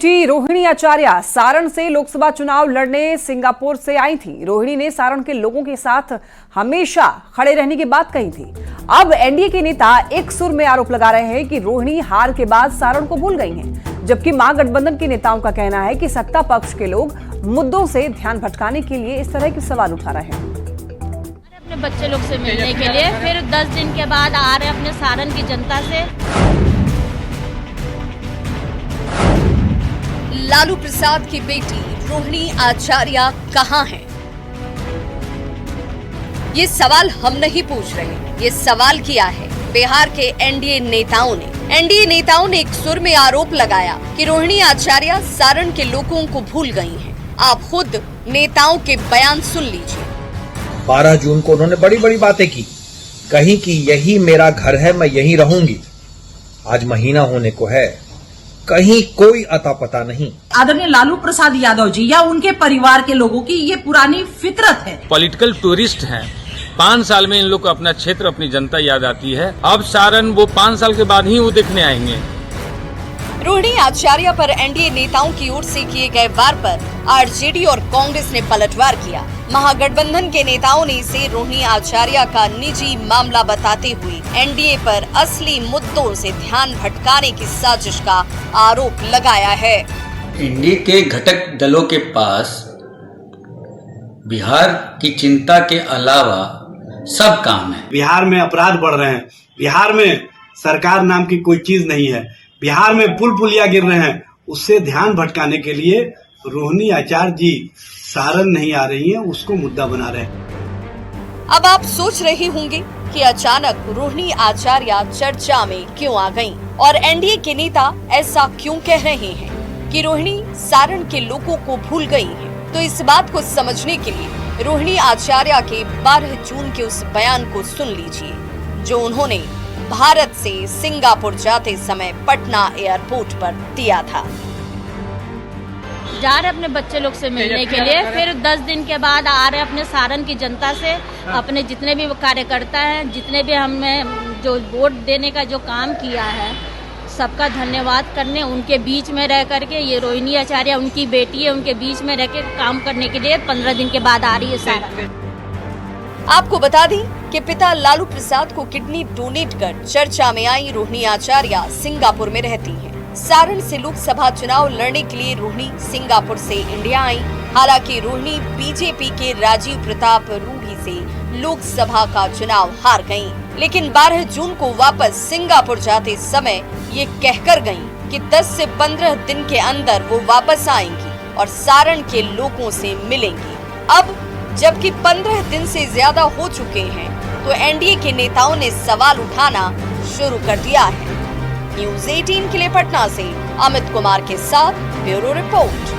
बेटी रोहिणी आचार्य सारण से लोकसभा चुनाव लड़ने सिंगापुर से आई थी। रोहिणी ने सारण के लोगों के साथ हमेशा खड़े रहने की बात कही थी। अब एनडीए के नेता एक सुर में आरोप लगा रहे हैं कि रोहिणी हार के बाद सारण को भूल गई हैं, जबकि महागठबंधन के नेताओं का कहना है कि सत्ता पक्ष के लोग मुद्दों से ध्यान भटकाने के लिए इस तरह के सवाल उठा रहे हैं। अपने बच्चे लोग से मिलने के लिए फिर 10 दिन के बाद आ रहे अपने सारण की जनता से। लालू प्रसाद की बेटी रोहिणी आचार्य कहाँ है? ये सवाल हम नहीं पूछ रहे, ये सवाल किया है बिहार के एनडीए नेताओं ने। एनडीए नेताओं ने एक सुर में आरोप लगाया कि रोहिणी आचार्य सारण के लोगों को भूल गई हैं। आप खुद नेताओं के बयान सुन लीजिए। 12 जून को उन्होंने बड़ी बड़ी बातें की, कहीं कि यही मेरा घर है, मैं यहीं रहूंगी। आज महीना होने को है, कहीं कोई अता पता नहीं। आदरणीय लालू प्रसाद यादव जी या उनके परिवार के लोगों की ये पुरानी फितरत है। पॉलिटिकल टूरिस्ट हैं। 5 साल में इन लोग को अपना क्षेत्र, अपनी जनता याद आती है। अब सारण वो 5 साल के बाद ही वो देखने आएंगे। रोहिणी आचार्य पर एनडीए नेताओं की ओर से किए गए वार पर आरजेडी और कांग्रेस ने पलटवार किया। महागठबंधन के नेताओं ने इसे रोहिणी आचार्य का निजी मामला बताते हुए एनडीए पर असली मुद्दों से ध्यान भटकाने की साजिश का आरोप लगाया है। एनडीए के घटक दलों के पास बिहार की चिंता के अलावा सब काम है। बिहार में अपराध बढ़ रहे हैं, बिहार में सरकार नाम की कोई चीज नहीं है, बिहार में पुल पुलिया गिर रहे हैं। उससे ध्यान भटकाने के लिए रोहिणी आचार्य जी सारण नहीं आ रही हैं, उसको मुद्दा बना रहे हैं। अब आप सोच रहे होंगे कि अचानक रोहिणी आचार्य चर्चा में क्यों आ गईं और एनडीए के नेता ऐसा क्यों कह रहे हैं कि रोहिणी सारण के लोगों को भूल गई हैं। तो इस बात को समझने के लिए रोहिणी आचार्य के 12 जून के उस बयान को सुन लीजिए, जो उन्होंने भारत से सिंगापुर जाते समय पटना एयरपोर्ट पर दिया था। जा रहे अपने बच्चे लोग से मिलने के लिए फिर 10 दिन के बाद आ रहे अपने सारण की जनता से। अपने जितने भी कार्यकर्ता हैं, जितने भी हमें जो वोट देने का जो काम किया है, सबका धन्यवाद करने, उनके बीच में रह करके, ये रोहिणी आचार्य उनकी बेटी है, उनके बीच में रह के काम करने के लिए 15 दिन के बाद आ रही है सारण। आपको बता दें कि पिता लालू प्रसाद को किडनी डोनेट कर चर्चा में आई रोहिणी आचार्य सिंगापुर में रहती हैं। सारण से लोकसभा चुनाव लड़ने के लिए रोहिणी सिंगापुर से इंडिया आई। हालांकि रोहिणी बीजेपी के राजीव प्रताप रूढ़ी से लोकसभा का चुनाव हार गयी, लेकिन 12 जून को वापस सिंगापुर जाते समय ये कहकर गयी कि 10 से 15 दिन के अंदर वो वापस आएंगी और सारण के लोगों से मिलेंगी। अब जबकि 15 दिन से ज्यादा हो चुके हैं, तो एनडीए के नेताओं ने सवाल उठाना शुरू कर दिया है। न्यूज़ 18 के लिए पटना से अमित कुमार के साथ ब्यूरो रिपोर्ट।